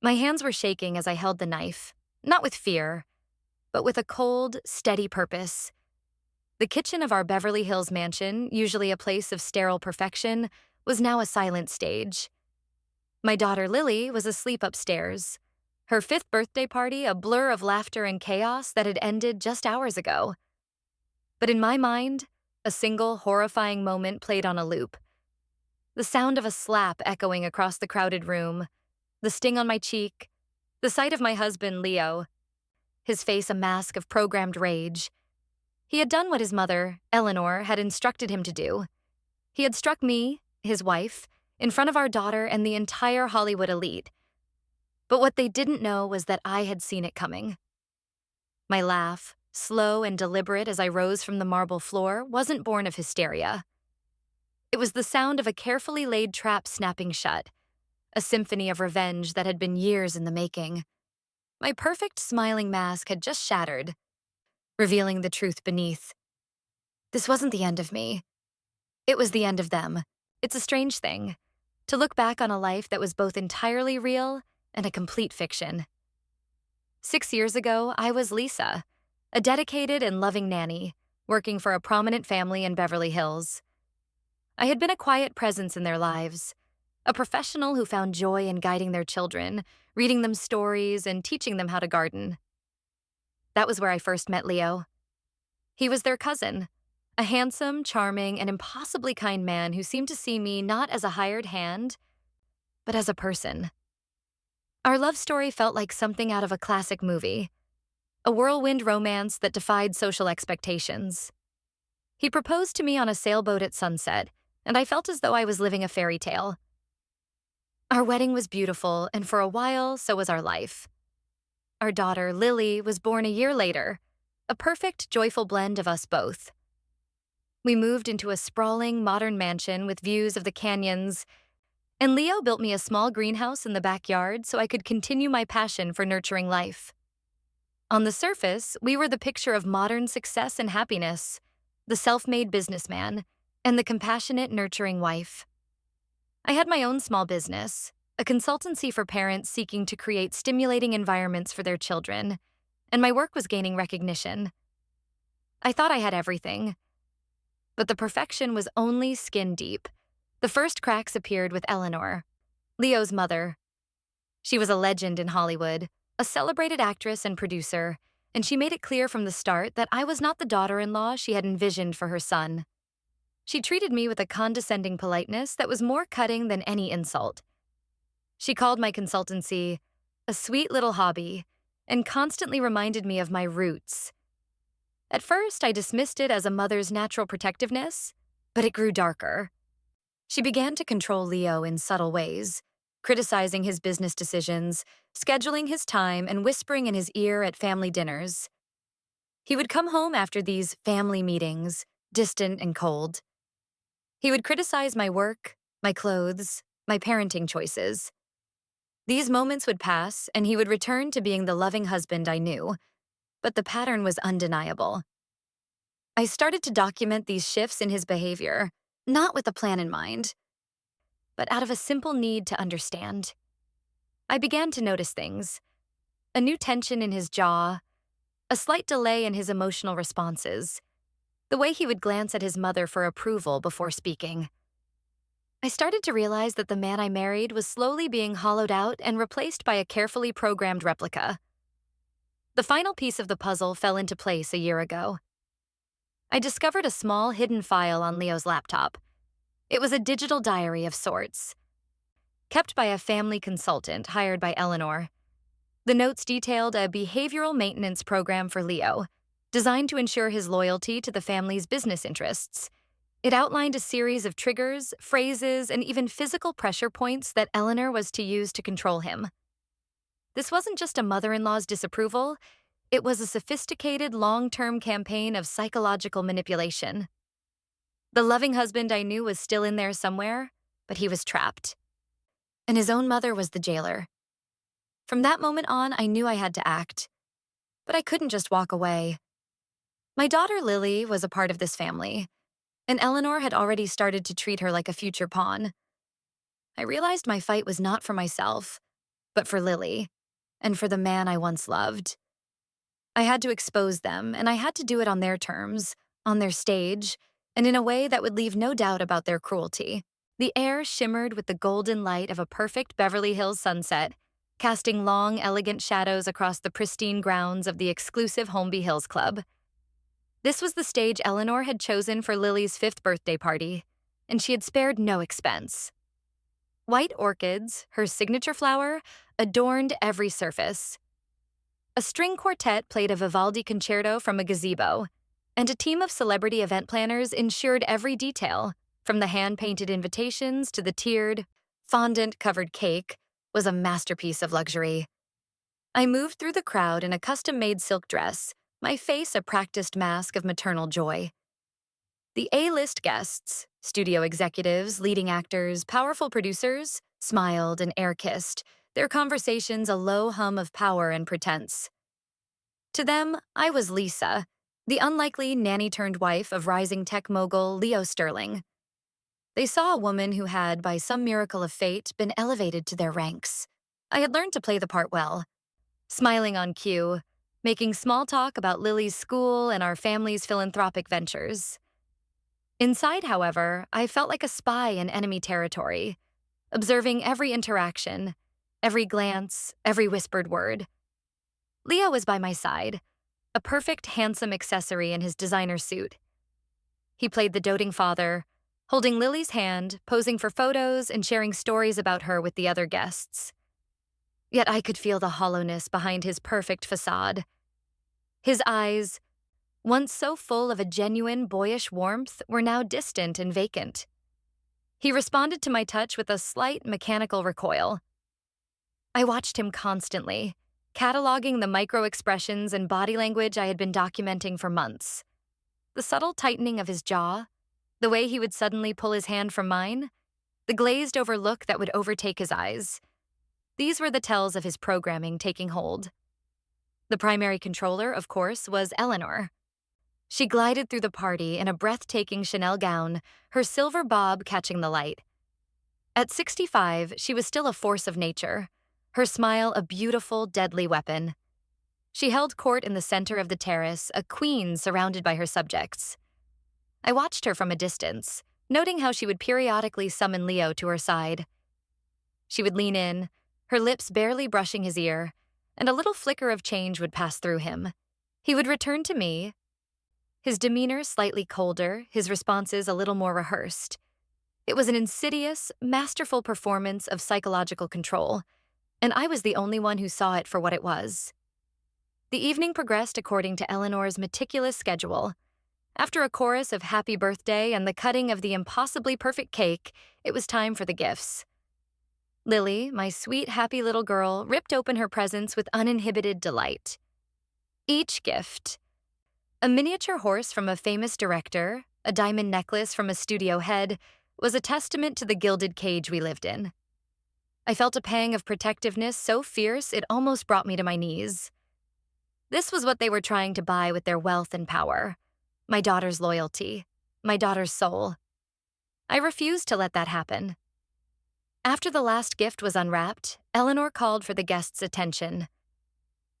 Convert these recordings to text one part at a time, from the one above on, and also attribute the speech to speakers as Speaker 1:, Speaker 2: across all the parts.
Speaker 1: My hands were shaking as I held the knife, not with fear, but with a cold, steady purpose. The kitchen of our Beverly Hills mansion, usually a place of sterile perfection, was now a silent stage. My daughter Lily was asleep upstairs, her fifth birthday party a blur of laughter and chaos that had ended just hours ago. But in my mind, a single horrifying moment played on a loop. The sound of a slap echoing across the crowded room, the sting on my cheek, the sight of my husband, Leo, his face a mask of programmed rage. He had done what his mother, Eleanor, had instructed him to do. He had struck me, his wife, in front of our daughter and the entire Hollywood elite. But what they didn't know was that I had seen it coming. My laugh, slow and deliberate as I rose from the marble floor, wasn't born of hysteria. It was the sound of a carefully laid trap snapping shut, a symphony of revenge that had been years in the making. My perfect smiling mask had just shattered, revealing the truth beneath. This wasn't the end of me. It was the end of them. It's a strange thing, to look back on a life that was both entirely real and a complete fiction. 6 years ago, I was Lisa, a dedicated and loving nanny, working for a prominent family in Beverly Hills. I had been a quiet presence in their lives, a professional who found joy in guiding their children, reading them stories, and teaching them how to garden. That was where I first met Leo. He was their cousin, a handsome, charming, and impossibly kind man who seemed to see me not as a hired hand, but as a person. Our love story felt like something out of a classic movie, a whirlwind romance that defied social expectations. He proposed to me on a sailboat at sunset, and I felt as though I was living a fairy tale. Our wedding was beautiful, and for a while, so was our life. Our daughter, Lily, was born a year later, a perfect, joyful blend of us both. We moved into a sprawling, modern mansion with views of the canyons, and Leo built me a small greenhouse in the backyard so I could continue my passion for nurturing life. On the surface, we were the picture of modern success and happiness, the self-made businessman, and the compassionate, nurturing wife. I had my own small business, a consultancy for parents seeking to create stimulating environments for their children, and my work was gaining recognition. I thought I had everything, but the perfection was only skin deep. The first cracks appeared with Eleanor, Leo's mother. She was a legend in Hollywood, a celebrated actress and producer, and she made it clear from the start that I was not the daughter-in-law she had envisioned for her son. She treated me with a condescending politeness that was more cutting than any insult. She called my consultancy a sweet little hobby and constantly reminded me of my roots. At first, I dismissed it as a mother's natural protectiveness, but it grew darker. She began to control Leo in subtle ways, criticizing his business decisions, scheduling his time, and whispering in his ear at family dinners. He would come home after these family meetings, distant and cold. He would criticize my work, my clothes, my parenting choices. These moments would pass, and he would return to being the loving husband I knew, but the pattern was undeniable. I started to document these shifts in his behavior, not with a plan in mind, but out of a simple need to understand. I began to notice things: a new tension in his jaw, a slight delay in his emotional responses, the way he would glance at his mother for approval before speaking. I started to realize that the man I married was slowly being hollowed out and replaced by a carefully programmed replica. The final piece of the puzzle fell into place a year ago. I discovered a small hidden file on Leo's laptop. It was a digital diary of sorts, kept by a family consultant hired by Eleanor. The notes detailed a behavioral maintenance program for Leo, designed to ensure his loyalty to the family's business interests. It outlined a series of triggers, phrases, and even physical pressure points that Eleanor was to use to control him. This wasn't just a mother-in-law's disapproval, it was a sophisticated, long-term campaign of psychological manipulation. The loving husband I knew was still in there somewhere, but he was trapped. And his own mother was the jailer. From that moment on, I knew I had to act. But I couldn't just walk away. My daughter Lily was a part of this family, and Eleanor had already started to treat her like a future pawn. I realized my fight was not for myself, but for Lily, and for the man I once loved. I had to expose them, and I had to do it on their terms, on their stage, and in a way that would leave no doubt about their cruelty. The air shimmered with the golden light of a perfect Beverly Hills sunset, casting long, elegant shadows across the pristine grounds of the exclusive Holmby Hills Club. This was the stage Eleanor had chosen for Lily's 5th birthday party, and she had spared no expense. White orchids, her signature flower, adorned every surface. A string quartet played a Vivaldi concerto from a gazebo, and a team of celebrity event planners ensured every detail, from the hand-painted invitations to the tiered, fondant-covered cake, was a masterpiece of luxury. I moved through the crowd in a custom-made silk dress, my face a practiced mask of maternal joy. The A-list guests, studio executives, leading actors, powerful producers, smiled and air-kissed, their conversations a low hum of power and pretense. To them, I was Lisa, the unlikely nanny-turned-wife of rising tech mogul Leo Sterling. They saw a woman who had, by some miracle of fate, been elevated to their ranks. I had learned to play the part well, smiling on cue, making small talk about Lily's school and our family's philanthropic ventures. Inside, however, I felt like a spy in enemy territory, observing every interaction, every glance, every whispered word. Leo was by my side, a perfect, handsome accessory in his designer suit. He played the doting father, holding Lily's hand, posing for photos and sharing stories about her with the other guests. Yet I could feel the hollowness behind his perfect facade. His eyes, once so full of a genuine, boyish warmth, were now distant and vacant. He responded to my touch with a slight, mechanical recoil. I watched him constantly, cataloging the micro-expressions and body language I had been documenting for months. The subtle tightening of his jaw, the way he would suddenly pull his hand from mine, the glazed-over look that would overtake his eyes. These were the tells of his programming taking hold. The primary controller, of course, was Eleanor. She glided through the party in a breathtaking Chanel gown, her silver bob catching the light. At 65, she was still a force of nature, her smile a beautiful, deadly weapon. She held court in the center of the terrace, a queen surrounded by her subjects. I watched her from a distance, noting how she would periodically summon Leo to her side. She would lean in, her lips barely brushing his ear, and a little flicker of change would pass through him. He would return to me, his demeanor slightly colder, his responses a little more rehearsed. It was an insidious, masterful performance of psychological control, and I was the only one who saw it for what it was. The evening progressed according to Eleanor's meticulous schedule. After a chorus of happy birthday and the cutting of the impossibly perfect cake, it was time for the gifts. Lily, my sweet, happy little girl, ripped open her presents with uninhibited delight. Each gift, a miniature horse from a famous director, a diamond necklace from a studio head, was a testament to the gilded cage we lived in. I felt a pang of protectiveness so fierce it almost brought me to my knees. This was what they were trying to buy with their wealth and power. My daughter's loyalty, my daughter's soul. I refused to let that happen. After the last gift was unwrapped, Eleanor called for the guests' attention.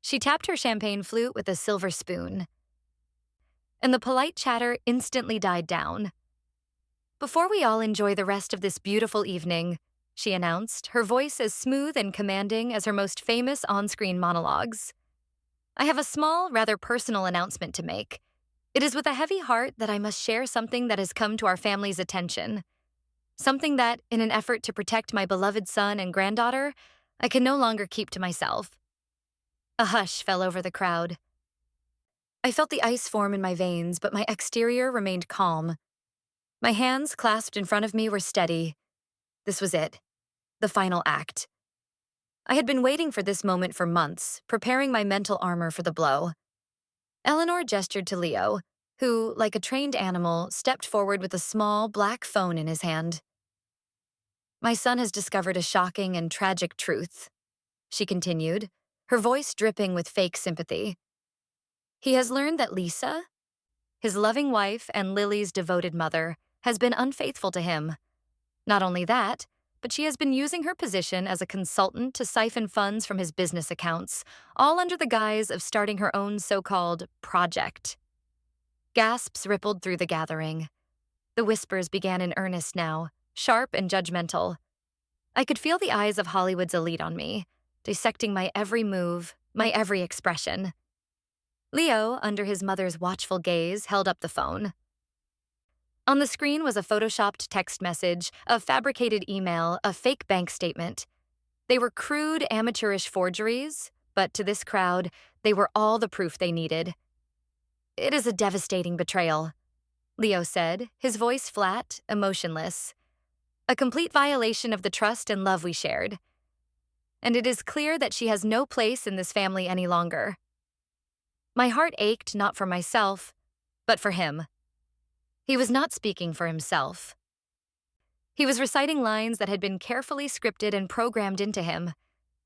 Speaker 1: She tapped her champagne flute with a silver spoon, and the polite chatter instantly died down. "Before we all enjoy the rest of this beautiful evening," she announced, her voice as smooth and commanding as her most famous on-screen monologues, "I have a small, rather personal announcement to make. It is with a heavy heart that I must share something that has come to our family's attention. Something that, in an effort to protect my beloved son and granddaughter, I can no longer keep to myself." A hush fell over the crowd. I felt the ice form in my veins, but my exterior remained calm. My hands clasped in front of me were steady. This was it, the final act. I had been waiting for this moment for months, preparing my mental armor for the blow. Eleanor gestured to Leo, who, like a trained animal, stepped forward with a small, black phone in his hand. "My son has discovered a shocking and tragic truth," she continued, her voice dripping with fake sympathy. "He has learned that Lisa, his loving wife and Lily's devoted mother, has been unfaithful to him. Not only that, but she has been using her position as a consultant to siphon funds from his business accounts, all under the guise of starting her own so-called project. Gasps rippled through the gathering. The whispers began in earnest now, sharp and judgmental. I could feel the eyes of Hollywood's elite on me, dissecting my every move, my every expression. Leo, under his mother's watchful gaze, held up the phone. On the screen was a photoshopped text message, a fabricated email, a fake bank statement. They were crude, amateurish forgeries, but to this crowd, they were all the proof they needed. "It is a devastating betrayal," Leo said, his voice flat, emotionless. "A complete violation of the trust and love we shared. And it is clear that she has no place in this family any longer." My heart ached not for myself, but for him. He was not speaking for himself. He was reciting lines that had been carefully scripted and programmed into him.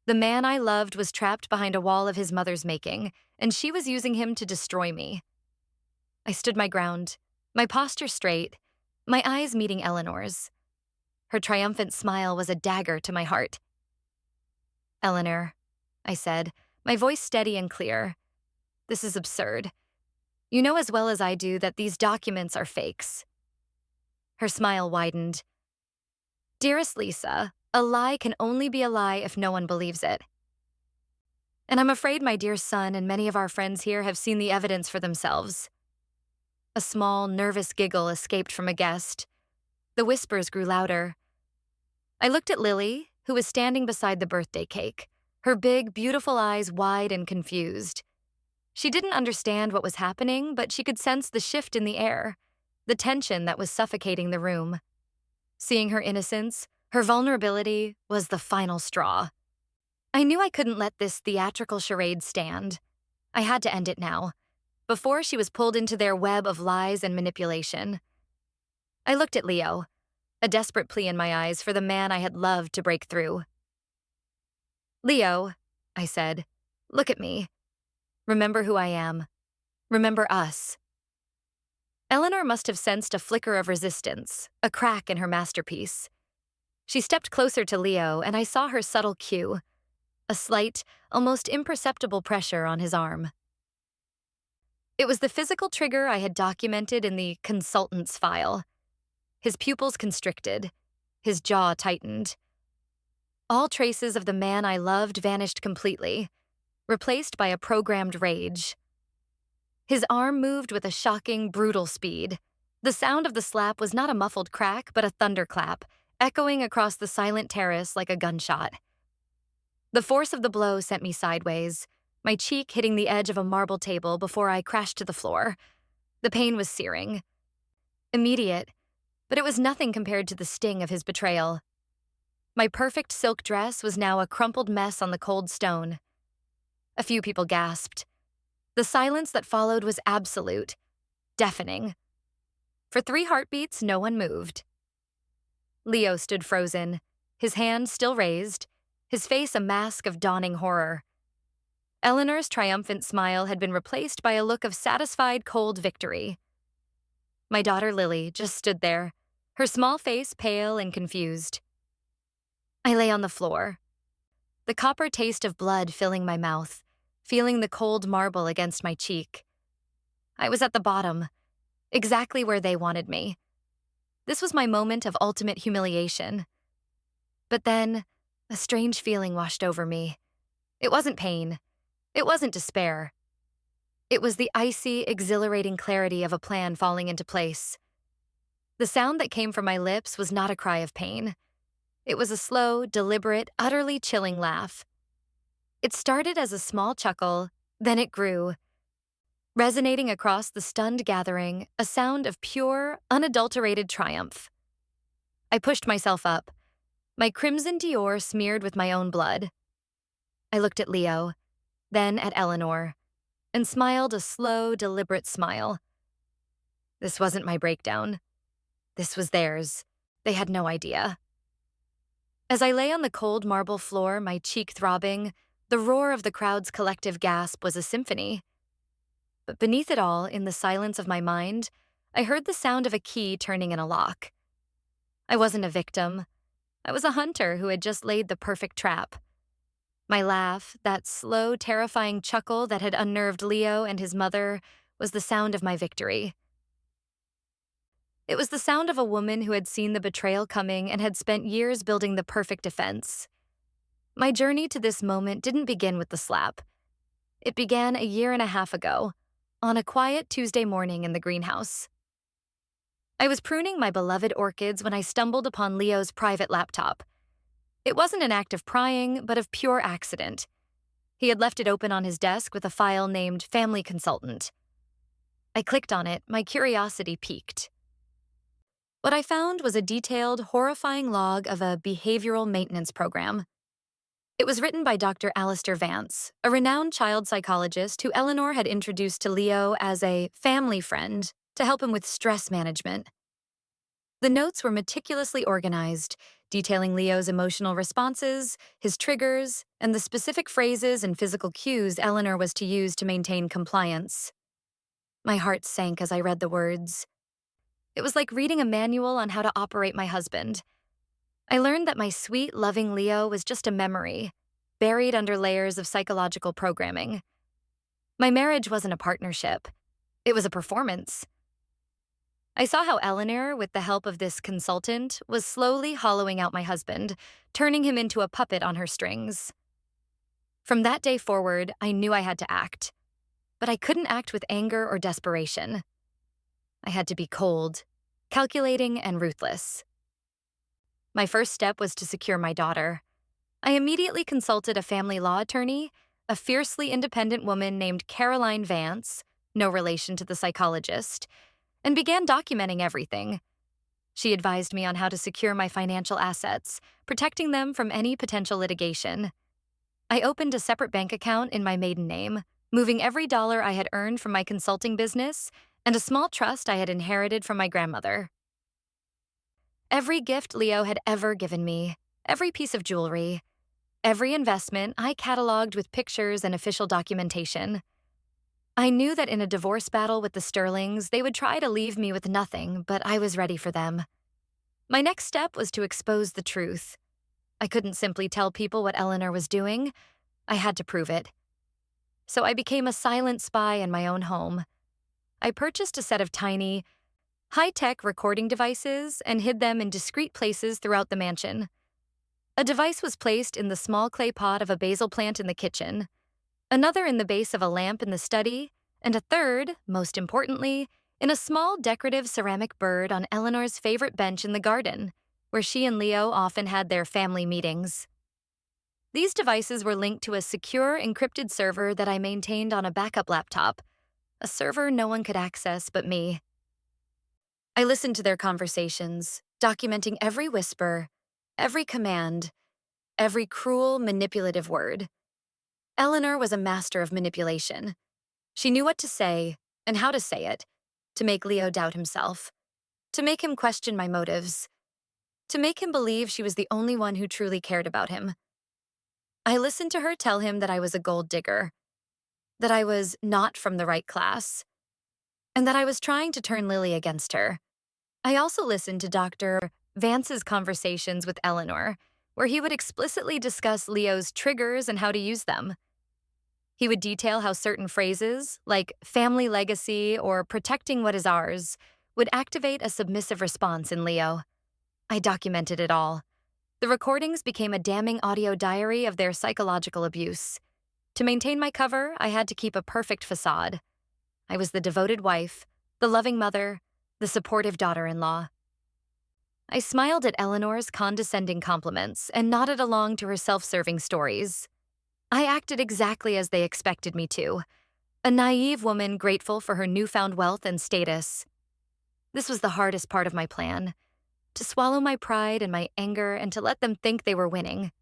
Speaker 1: The man I loved was trapped behind a wall of his mother's making, and she was using him to destroy me. I stood my ground, my posture straight, my eyes meeting Eleanor's. Her triumphant smile was a dagger to my heart. "Eleanor," I said, my voice steady and clear, "this is absurd. You know as well as I do that these documents are fakes." Her smile widened. "Dearest Lisa, a lie can only be a lie if no one believes it. And I'm afraid my dear son and many of our friends here have seen the evidence for themselves." A small, nervous giggle escaped from a guest. The whispers grew louder. I looked at Lily, who was standing beside the birthday cake, her big, beautiful eyes wide and confused. She didn't understand what was happening, but she could sense the shift in the air, the tension that was suffocating the room. Seeing her innocence, her vulnerability, was the final straw. I knew I couldn't let this theatrical charade stand. I had to end it now, before she was pulled into their web of lies and manipulation. I looked at Leo, a desperate plea in my eyes for the man I had loved to break through. "Leo," I said, "look at me. Remember who I am. Remember us." Eleanor must have sensed a flicker of resistance, a crack in her masterpiece. She stepped closer to Leo, and I saw her subtle cue, a slight, almost imperceptible pressure on his arm. It was the physical trigger I had documented in the consultant's file. His pupils constricted, his jaw tightened. All traces of the man I loved vanished completely, replaced by a programmed rage. His arm moved with a shocking, brutal speed. The sound of the slap was not a muffled crack, but a thunderclap, echoing across the silent terrace like a gunshot. The force of the blow sent me sideways, my cheek hitting the edge of a marble table before I crashed to the floor. The pain was searing. Immediate, but it was nothing compared to the sting of his betrayal. My perfect silk dress was now a crumpled mess on the cold stone. A few people gasped. The silence that followed was absolute, deafening. For 3 heartbeats, no one moved. Leo stood frozen, his hand still raised, his face a mask of dawning horror. Eleanor's triumphant smile had been replaced by a look of satisfied, cold victory. My daughter Lily just stood there, her small face pale and confused. I lay on the floor, the copper taste of blood filling my mouth, feeling the cold marble against my cheek. I was at the bottom, exactly where they wanted me. This was my moment of ultimate humiliation. But then, a strange feeling washed over me. It wasn't pain. It wasn't despair. It was the icy, exhilarating clarity of a plan falling into place. The sound that came from my lips was not a cry of pain. It was a slow, deliberate, utterly chilling laugh. It started as a small chuckle, then it grew, resonating across the stunned gathering, a sound of pure, unadulterated triumph. I pushed myself up, my crimson Dior smeared with my own blood. I looked at Leo, then at Eleanor, and smiled a slow, deliberate smile. This wasn't my breakdown. This was theirs. They had no idea. As I lay on the cold marble floor, my cheek throbbing, the roar of the crowd's collective gasp was a symphony. But beneath it all, in the silence of my mind, I heard the sound of a key turning in a lock. I wasn't a victim. I was a hunter who had just laid the perfect trap. My laugh, that slow, terrifying chuckle that had unnerved Leo and his mother, was the sound of my victory. It was the sound of a woman who had seen the betrayal coming and had spent years building the perfect defense. My journey to this moment didn't begin with the slap. It began a year and a half ago, on a quiet Tuesday morning in the greenhouse. I was pruning my beloved orchids when I stumbled upon Leo's private laptop. It wasn't an act of prying, but of pure accident. He had left it open on his desk with a file named Family Consultant. I clicked on it, my curiosity piqued. What I found was a detailed, horrifying log of a behavioral maintenance program. It was written by Dr. Alistair Vance, a renowned child psychologist who Eleanor had introduced to Leo as a family friend to help him with stress management. The notes were meticulously organized, detailing Leo's emotional responses, his triggers, and the specific phrases and physical cues Eleanor was to use to maintain compliance. My heart sank as I read the words. It was like reading a manual on how to operate my husband. I learned that my sweet, loving Leo was just a memory, buried under layers of psychological programming. My marriage wasn't a partnership. It was a performance. I saw how Eleanor, with the help of this consultant, was slowly hollowing out my husband, turning him into a puppet on her strings. From that day forward, I knew I had to act. But I couldn't act with anger or desperation. I had to be cold, calculating, and ruthless. My first step was to secure my daughter. I immediately consulted a family law attorney, a fiercely independent woman named Caroline Vance, no relation to the psychologist, and began documenting everything. She advised me on how to secure my financial assets, protecting them from any potential litigation. I opened a separate bank account in my maiden name, moving every dollar I had earned from my consulting business and a small trust I had inherited from my grandmother. Every gift Leo had ever given me, every piece of jewelry, every investment I cataloged with pictures and official documentation. I knew that in a divorce battle with the Sterlings, they would try to leave me with nothing, but I was ready for them. My next step was to expose the truth. I couldn't simply tell people what Eleanor was doing. I had to prove it. So I became a silent spy in my own home. I purchased a set of tiny, high-tech recording devices and hid them in discreet places throughout the mansion. A device was placed in the small clay pot of a basil plant in the kitchen, another in the base of a lamp in the study, and a third, most importantly, in a small decorative ceramic bird on Eleanor's favorite bench in the garden, where she and Leo often had their family meetings. These devices were linked to a secure, encrypted server that I maintained on a backup laptop, a server no one could access but me. I listened to their conversations, documenting every whisper, every command, every cruel, manipulative word. Eleanor was a master of manipulation. She knew what to say and how to say it, to make Leo doubt himself, to make him question my motives, to make him believe she was the only one who truly cared about him. I listened to her tell him that I was a gold digger, that I was not from the right class, and that I was trying to turn Lily against her. I also listened to Dr. Vance's conversations with Eleanor, where he would explicitly discuss Leo's triggers and how to use them. He would detail how certain phrases, like family legacy or protecting what is ours, would activate a submissive response in Leo. I documented it all. The recordings became a damning audio diary of their psychological abuse. To maintain my cover, I had to keep a perfect facade. I was the devoted wife, the loving mother, the supportive daughter-in-law. I smiled at Eleanor's condescending compliments and nodded along to her self-serving stories. I acted exactly as they expected me to, a naive woman grateful for her newfound wealth and status. This was the hardest part of my plan, to swallow my pride and my anger and to let them think they were winning.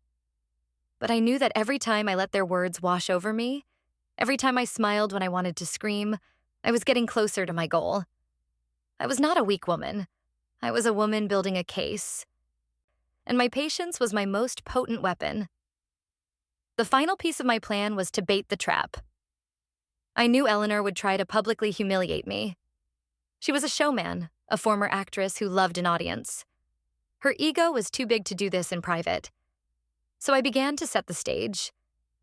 Speaker 1: But I knew that every time I let their words wash over me, every time I smiled when I wanted to scream, I was getting closer to my goal. I was not a weak woman. I was a woman building a case. And my patience was my most potent weapon. The final piece of my plan was to bait the trap. I knew Eleanor would try to publicly humiliate me. She was a showman, a former actress who loved an audience. Her ego was too big to do this in private. So I began to set the stage.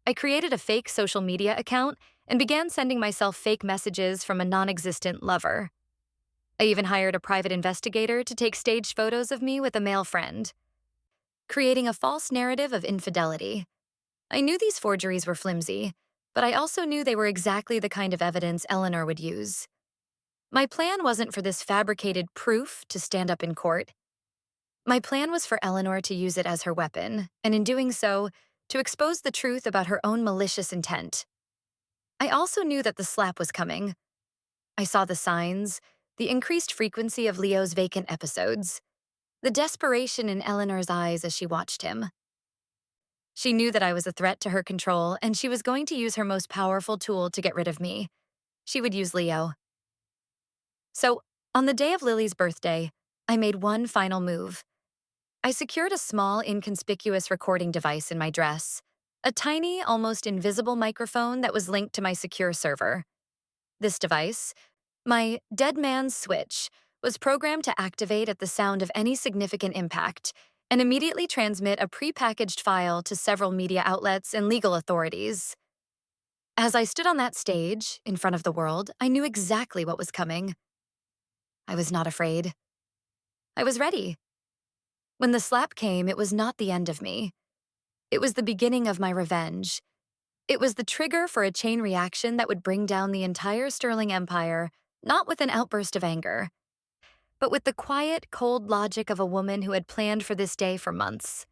Speaker 1: I created a fake social media account and began sending myself fake messages from a non-existent lover. I even hired a private investigator to take staged photos of me with a male friend, creating a false narrative of infidelity. I knew these forgeries were flimsy, but I also knew they were exactly the kind of evidence Eleanor would use. My plan wasn't for this fabricated proof to stand up in court. My plan was for Eleanor to use it as her weapon, and in doing so, to expose the truth about her own malicious intent. I also knew that the slap was coming. I saw the signs, the increased frequency of Leo's vacant episodes, the desperation in Eleanor's eyes as she watched him. She knew that I was a threat to her control, and she was going to use her most powerful tool to get rid of me. She would use Leo. So, on the day of Lily's birthday, I made one final move. I secured a small, inconspicuous recording device in my dress, a tiny, almost invisible microphone that was linked to my secure server. This device, my dead man's switch, was programmed to activate at the sound of any significant impact and immediately transmit a prepackaged file to several media outlets and legal authorities. As I stood on that stage, in front of the world, I knew exactly what was coming. I was not afraid. I was ready. When the slap came, it was not the end of me. It was the beginning of my revenge. It was the trigger for a chain reaction that would bring down the entire Sterling Empire, not with an outburst of anger, but with the quiet, cold logic of a woman who had planned for this day for months.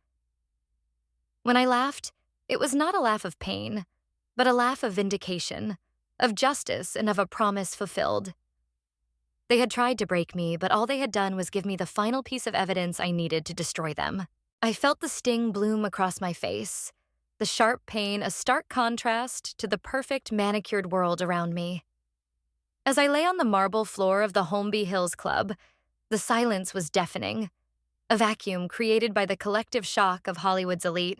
Speaker 1: When I laughed, it was not a laugh of pain, but a laugh of vindication, of justice, and of a promise fulfilled. They had tried to break me, but all they had done was give me the final piece of evidence I needed to destroy them. I felt the sting bloom across my face, the sharp pain a stark contrast to the perfect manicured world around me. As I lay on the marble floor of the Holmby Hills Club, the silence was deafening, a vacuum created by the collective shock of Hollywood's elite.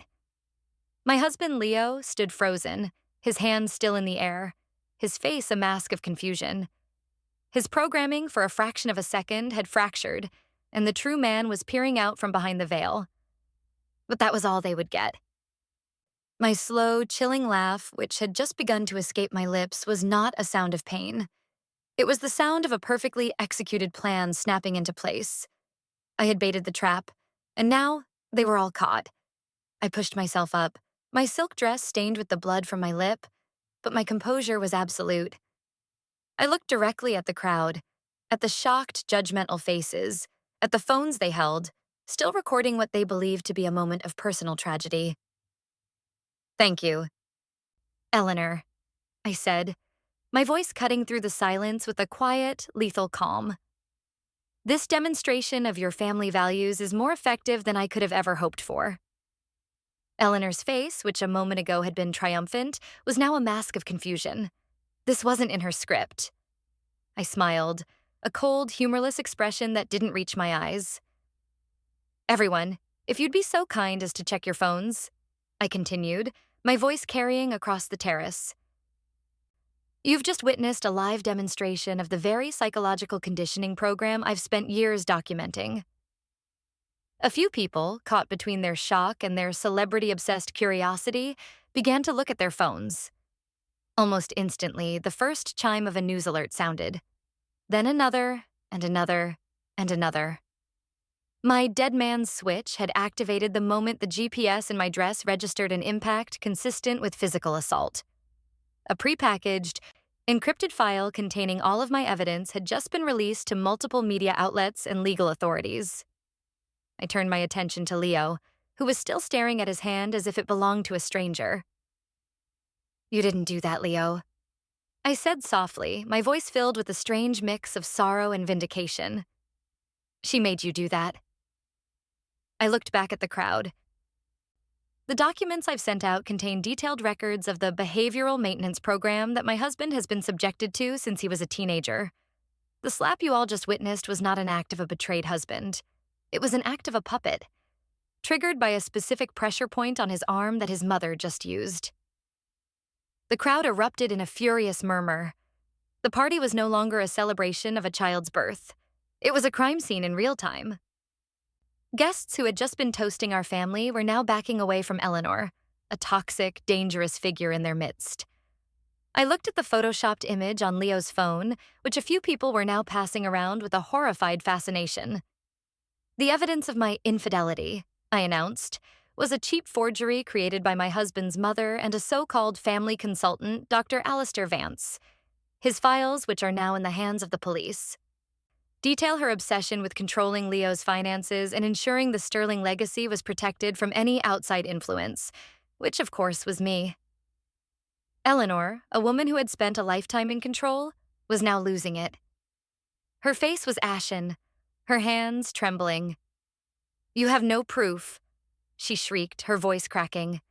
Speaker 1: My husband Leo stood frozen, his hands still in the air, his face a mask of confusion. His programming for a fraction of a second had fractured, and the true man was peering out from behind the veil. But that was all they would get. My slow, chilling laugh, which had just begun to escape my lips, was not a sound of pain. It was the sound of a perfectly executed plan snapping into place. I had baited the trap, and now they were all caught. I pushed myself up, my silk dress stained with the blood from my lip, but my composure was absolute. I looked directly at the crowd, at the shocked, judgmental faces, at the phones they held, still recording what they believed to be a moment of personal tragedy. "Thank you, Eleanor," I said, my voice cutting through the silence with a quiet, lethal calm. "This demonstration of your family values is more effective than I could have ever hoped for." Eleanor's face, which a moment ago had been triumphant, was now a mask of confusion. This wasn't in her script. I smiled, a cold, humorless expression that didn't reach my eyes. "Everyone, if you'd be so kind as to check your phones," I continued, my voice carrying across the terrace. "You've just witnessed a live demonstration of the very psychological conditioning program I've spent years documenting." A few people, caught between their shock and their celebrity-obsessed curiosity, began to look at their phones. Almost instantly, the first chime of a news alert sounded. Then another, and another, and another. My dead man's switch had activated the moment the GPS in my dress registered an impact consistent with physical assault. A prepackaged, encrypted file containing all of my evidence had just been released to multiple media outlets and legal authorities. I turned my attention to Leo, who was still staring at his hand as if it belonged to a stranger. "You didn't do that, Leo," I said softly, my voice filled with a strange mix of sorrow and vindication. "She made you do that." I looked back at the crowd. The documents I've sent out contain detailed records of the behavioral maintenance program that my husband has been subjected to since he was a teenager. The slap you all just witnessed was not an act of a betrayed husband. It was an act of a puppet, triggered by a specific pressure point on his arm that his mother just used. The crowd erupted in a furious murmur. The party was no longer a celebration of a child's birth. It was a crime scene in real time. Guests who had just been toasting our family were now backing away from Eleanor, a toxic, dangerous figure in their midst. I looked at the photoshopped image on Leo's phone, which a few people were now passing around with a horrified fascination. The evidence of my infidelity, I announced, was a cheap forgery created by my husband's mother and a so-called family consultant, Dr. Alistair Vance. His files, which are now in the hands of the police, detail her obsession with controlling Leo's finances and ensuring the Sterling legacy was protected from any outside influence, which of course was me. Eleanor, a woman who had spent a lifetime in control, was now losing it. Her face was ashen, her hands trembling. "You have no proof," she shrieked, her voice cracking.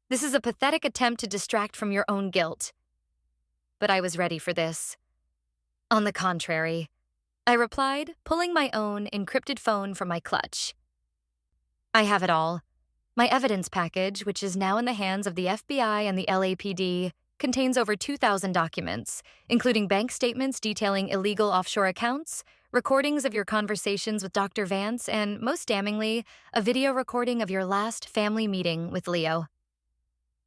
Speaker 1: "This is a pathetic attempt to distract from your own guilt." But I was ready for this. "On the contrary," I replied, pulling my own encrypted phone from my clutch. "I have it all. My evidence package, which is now in the hands of the FBI and the LAPD, contains over 2,000 documents, including bank statements detailing illegal offshore accounts, recordings of your conversations with Dr. Vance, and, most damningly, a video recording of your last family meeting with Leo."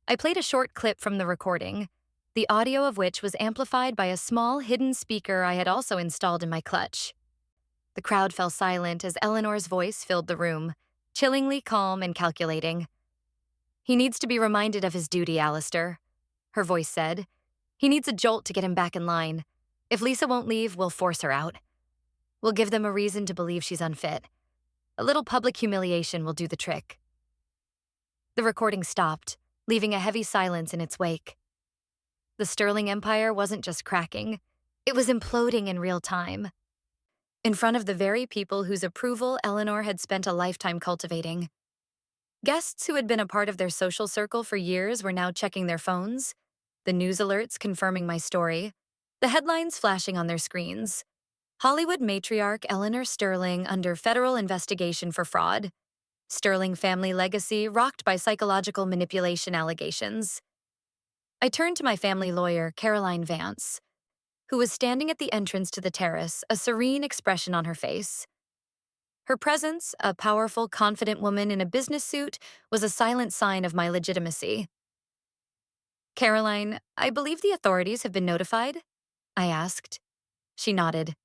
Speaker 1: I played a short clip from the recording, the audio of which was amplified by a small hidden speaker I had also installed in my clutch. The crowd fell silent as Eleanor's voice filled the room, chillingly calm and calculating. "He needs to be reminded of his duty, Alistair," her voice said. "He needs a jolt to get him back in line. If Lisa won't leave, we'll force her out. We'll give them a reason to believe she's unfit. A little public humiliation will do the trick." The recording stopped, leaving a heavy silence in its wake. The Sterling Empire wasn't just cracking, it was imploding in real time, in front of the very people whose approval Eleanor had spent a lifetime cultivating. Guests who had been a part of their social circle for years were now checking their phones, the news alerts confirming my story, the headlines flashing on their screens. "Hollywood matriarch Eleanor Sterling under federal investigation for fraud. Sterling family legacy rocked by psychological manipulation allegations." I turned to my family lawyer, Caroline Vance, who was standing at the entrance to the terrace, a serene expression on her face. Her presence, a powerful, confident woman in a business suit, was a silent sign of my legitimacy. "Caroline, I believe the authorities have been notified?" I asked. She nodded.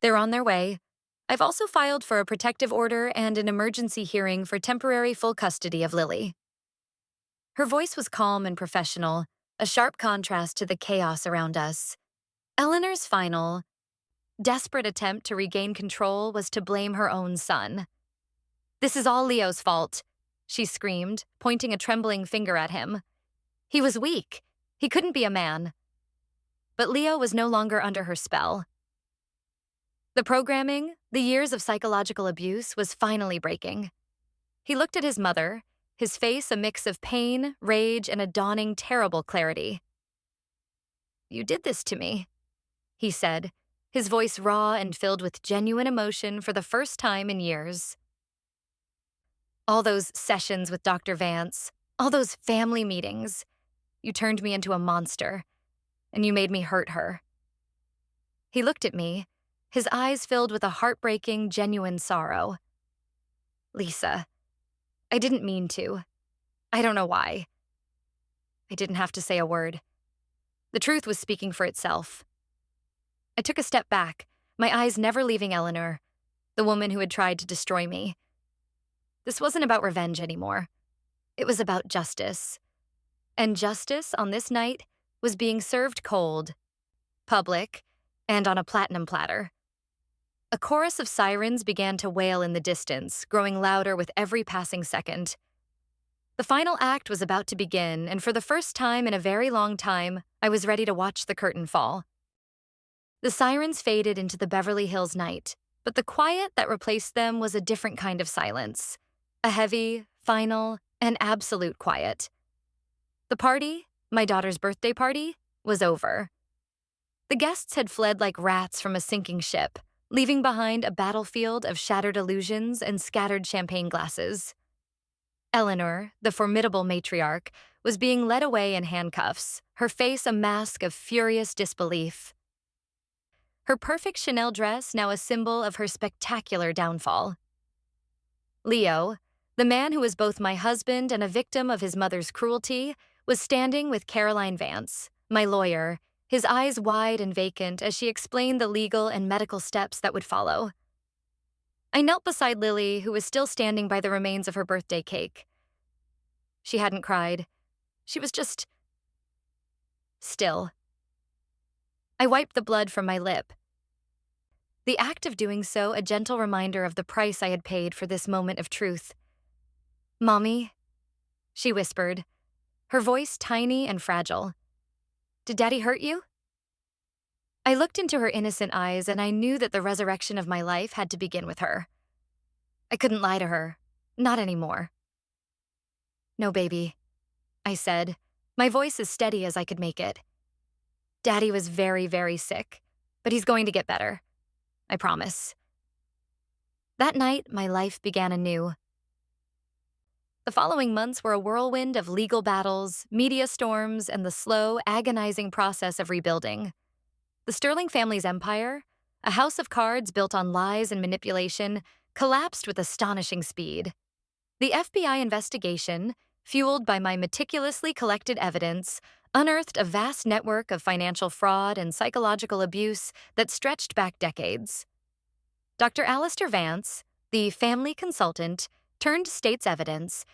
Speaker 1: "They're on their way. I've also filed for a protective order and an emergency hearing for temporary full custody of Lily." Her voice was calm and professional, a sharp contrast to the chaos around us. Eleanor's final, desperate attempt to regain control was to blame her own son. "This is all Leo's fault," she screamed, pointing a trembling finger at him. "He was weak. He couldn't be a man." But Leo was no longer under her spell. The programming, the years of psychological abuse, was finally breaking. He looked at his mother, his face a mix of pain, rage, and a dawning terrible clarity. "You did this to me," he said, his voice raw and filled with genuine emotion for the first time in years. "All those sessions with Dr. Vance, all those family meetings. You turned me into a monster, and you made me hurt her." He looked at me, his eyes filled with a heartbreaking, genuine sorrow. "Lisa, I didn't mean to. I don't know why." I didn't have to say a word. The truth was speaking for itself. I took a step back, my eyes never leaving Eleanor, the woman who had tried to destroy me. This wasn't about revenge anymore. It was about justice. And justice on this night was being served cold, public, and on a platinum platter. A chorus of sirens began to wail in the distance, growing louder with every passing second. The final act was about to begin, and for the first time in a very long time, I was ready to watch the curtain fall. The sirens faded into the Beverly Hills night, but the quiet that replaced them was a different kind of silence. A heavy, final, and absolute quiet. The party, my daughter's birthday party, was over. The guests had fled like rats from a sinking ship, leaving behind a battlefield of shattered illusions and scattered champagne glasses. Eleanor, the formidable matriarch, was being led away in handcuffs, her face a mask of furious disbelief. Her perfect Chanel dress now a symbol of her spectacular downfall. Leo, the man who was both my husband and a victim of his mother's cruelty, was standing with Caroline Vance, my lawyer, his eyes wide and vacant as she explained the legal and medical steps that would follow. I knelt beside Lily, who was still standing by the remains of her birthday cake. She hadn't cried. She was just still. I wiped the blood from my lip. The act of doing so a gentle reminder of the price I had paid for this moment of truth. "Mommy," she whispered, her voice tiny and fragile. "Did Daddy hurt you?" I looked into her innocent eyes and I knew that the resurrection of my life had to begin with her. I couldn't lie to her. Not anymore. "No, baby," I said, my voice as steady as I could make it. "Daddy was very, very sick, but he's going to get better. I promise." That night, my life began anew. The following months were a whirlwind of legal battles, media storms, and the slow, agonizing process of rebuilding. The Sterling family's empire, a house of cards built on lies and manipulation, collapsed with astonishing speed. The FBI investigation, fueled by my meticulously collected evidence, unearthed a vast network of financial fraud and psychological abuse that stretched back decades. Dr. Alistair Vance, the family consultant, turned state's evidence,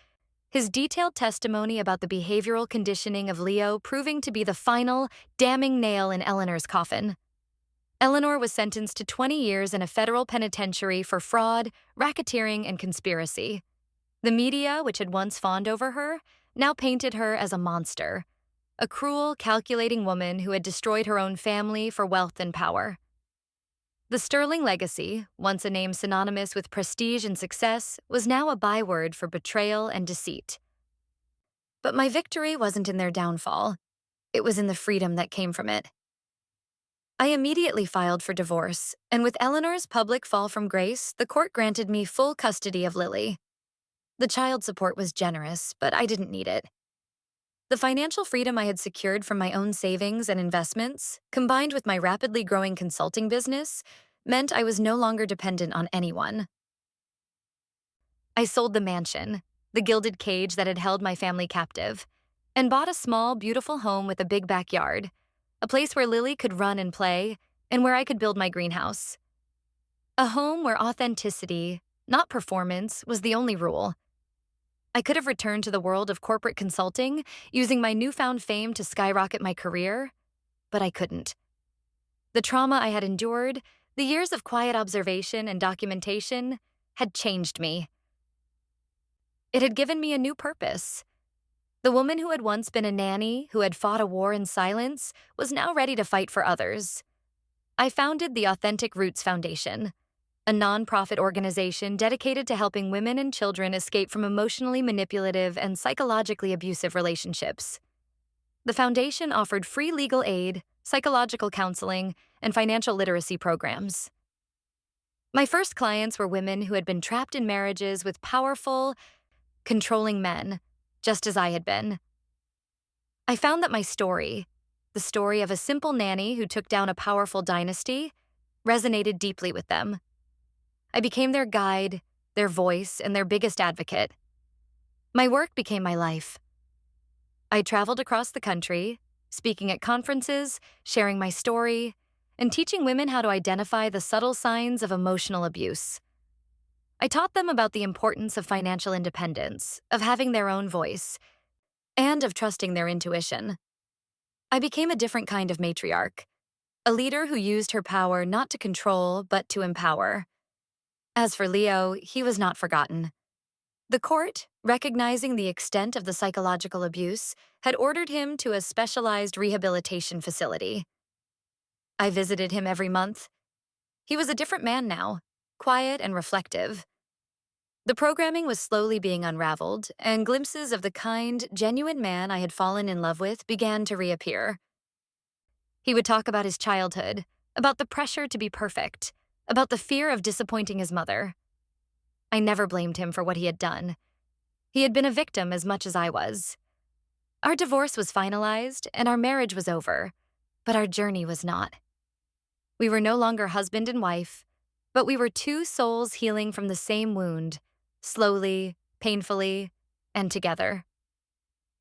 Speaker 1: his detailed testimony about the behavioral conditioning of Leo proving to be the final, damning nail in Eleanor's coffin. Eleanor was sentenced to 20 years in a federal penitentiary for fraud, racketeering, and conspiracy. The media, which had once fawned over her, now painted her as a monster, a cruel, calculating woman who had destroyed her own family for wealth and power. The Sterling legacy, once a name synonymous with prestige and success, was now a byword for betrayal and deceit. But my victory wasn't in their downfall. It was in the freedom that came from it. I immediately filed for divorce, and with Eleanor's public fall from grace, the court granted me full custody of Lily. The child support was generous, but I didn't need it. The financial freedom I had secured from my own savings and investments, combined with my rapidly growing consulting business, meant I was no longer dependent on anyone. I sold the mansion, the gilded cage that had held my family captive, and bought a small, beautiful home with a big backyard, a place where Lily could run and play, and where I could build my greenhouse. A home where authenticity, not performance, was the only rule. I could have returned to the world of corporate consulting, using my newfound fame to skyrocket my career, but I couldn't. The trauma I had endured, the years of quiet observation and documentation, had changed me. It had given me a new purpose. The woman who had once been a nanny, who had fought a war in silence, was now ready to fight for others. I founded the Authentic Roots Foundation, a nonprofit organization dedicated to helping women and children escape from emotionally manipulative and psychologically abusive relationships. The foundation offered free legal aid, psychological counseling, and financial literacy programs. My first clients were women who had been trapped in marriages with powerful, controlling men, just as I had been. I found that my story, the story of a simple nanny who took down a powerful dynasty, resonated deeply with them. I became their guide, their voice, and their biggest advocate. My work became my life. I traveled across the country, speaking at conferences, sharing my story, and teaching women how to identify the subtle signs of emotional abuse. I taught them about the importance of financial independence, of having their own voice, and of trusting their intuition. I became a different kind of matriarch, a leader who used her power not to control, but to empower. As for Leo, he was not forgotten. The court, recognizing the extent of the psychological abuse, had ordered him to a specialized rehabilitation facility. I visited him every month. He was a different man now, quiet and reflective. The programming was slowly being unraveled, and glimpses of the kind, genuine man I had fallen in love with began to reappear. He would talk about his childhood, about the pressure to be perfect, about the fear of disappointing his mother. I never blamed him for what he had done. He had been a victim as much as I was. Our divorce was finalized, and our marriage was over, but our journey was not. We were no longer husband and wife, but we were two souls healing from the same wound, slowly, painfully, and together.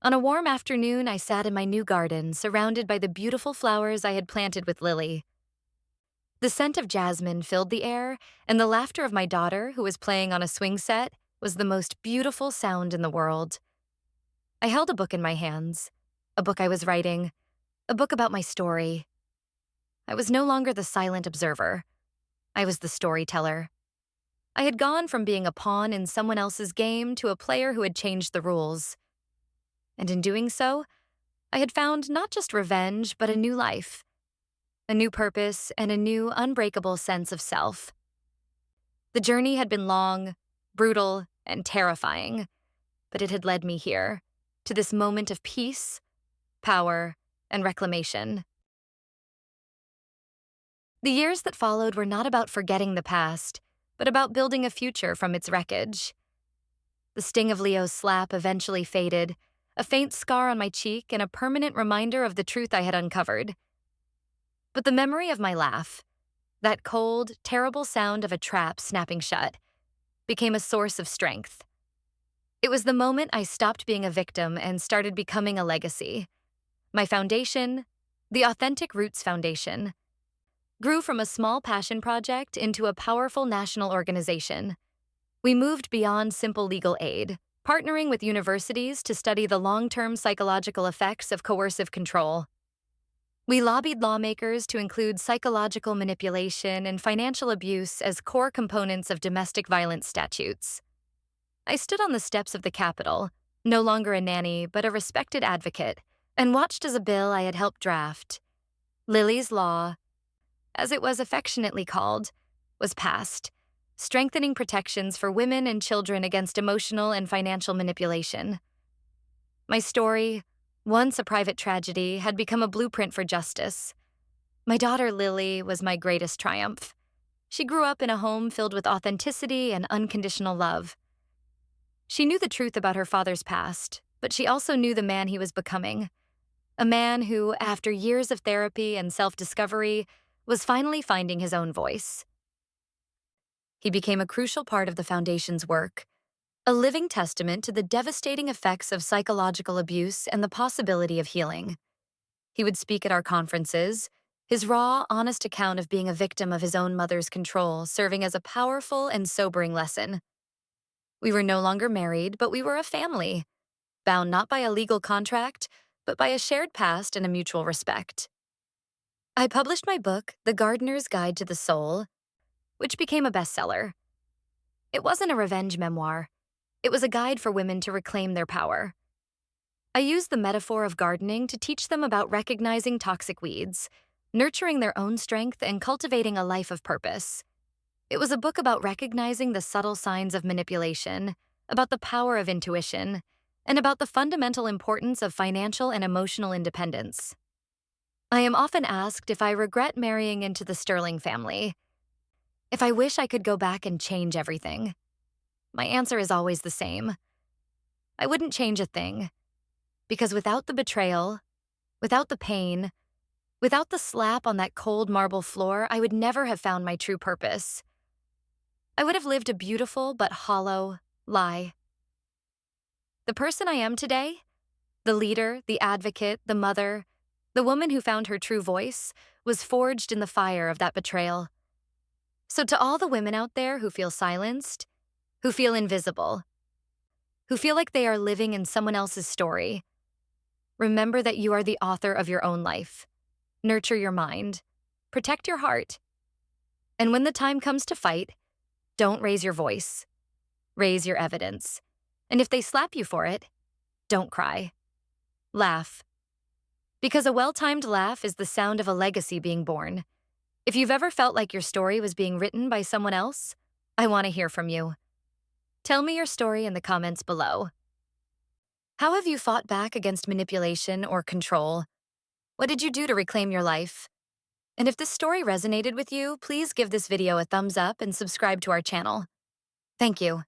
Speaker 1: On a warm afternoon, I sat in my new garden, surrounded by the beautiful flowers I had planted with Lily. The scent of jasmine filled the air, and the laughter of my daughter, who was playing on a swing set, was the most beautiful sound in the world. I held a book in my hands, a book I was writing, a book about my story. I was no longer the silent observer. I was the storyteller. I had gone from being a pawn in someone else's game to a player who had changed the rules. And in doing so, I had found not just revenge, but a new life, a new purpose, and a new, unbreakable sense of self. The journey had been long, brutal, and terrifying, but it had led me here, to this moment of peace, power, and reclamation. The years that followed were not about forgetting the past, but about building a future from its wreckage. The sting of Leo's slap eventually faded, a faint scar on my cheek and a permanent reminder of the truth I had uncovered. But the memory of my laugh, that cold, terrible sound of a trap snapping shut, became a source of strength. It was the moment I stopped being a victim and started becoming a legacy. My foundation, the Authentic Roots Foundation, grew from a small passion project into a powerful national organization. We moved beyond simple legal aid, partnering with universities to study the long-term psychological effects of coercive control. We lobbied lawmakers to include psychological manipulation and financial abuse as core components of domestic violence statutes. I stood on the steps of the Capitol, no longer a nanny, but a respected advocate, and watched as a bill I had helped draft, Lily's Law, as it was affectionately called, was passed, strengthening protections for women and children against emotional and financial manipulation. My story, once a private tragedy, had become a blueprint for justice. My daughter Lily was my greatest triumph. She grew up in a home filled with authenticity and unconditional love. She knew the truth about her father's past, but she also knew the man he was becoming. A man who, after years of therapy and self-discovery, was finally finding his own voice. He became a crucial part of the Foundation's work, a living testament to the devastating effects of psychological abuse and the possibility of healing. He would speak at our conferences, his raw, honest account of being a victim of his own mother's control serving as a powerful and sobering lesson. We were no longer married, but we were a family, bound not by a legal contract, but by a shared past and a mutual respect. I published my book, The Gardener's Guide to the Soul, which became a bestseller. It wasn't a revenge memoir. It was a guide for women to reclaim their power. I used the metaphor of gardening to teach them about recognizing toxic weeds, nurturing their own strength, and cultivating a life of purpose. It was a book about recognizing the subtle signs of manipulation, about the power of intuition, and about the fundamental importance of financial and emotional independence. I am often asked if I regret marrying into the Sterling family, if I wish I could go back and change everything. My answer is always the same. I wouldn't change a thing, because without the betrayal, without the pain, without the slap on that cold marble floor, I would never have found my true purpose. I would have lived a beautiful but hollow lie. The person I am today, the leader, the advocate, the mother, the woman who found her true voice, was forged in the fire of that betrayal. So to all the women out there who feel silenced, who feel invisible, who feel like they are living in someone else's story, remember that you are the author of your own life. Nurture your mind. Protect your heart. And when the time comes to fight, don't raise your voice. Raise your evidence. And if they slap you for it, don't cry. Laugh. Because a well-timed laugh is the sound of a legacy being born. If you've ever felt like your story was being written by someone else, I want to hear from you. Tell me your story in the comments below. How have you fought back against manipulation or control? What did you do to reclaim your life? And if this story resonated with you, please give this video a thumbs up and subscribe to our channel. Thank you.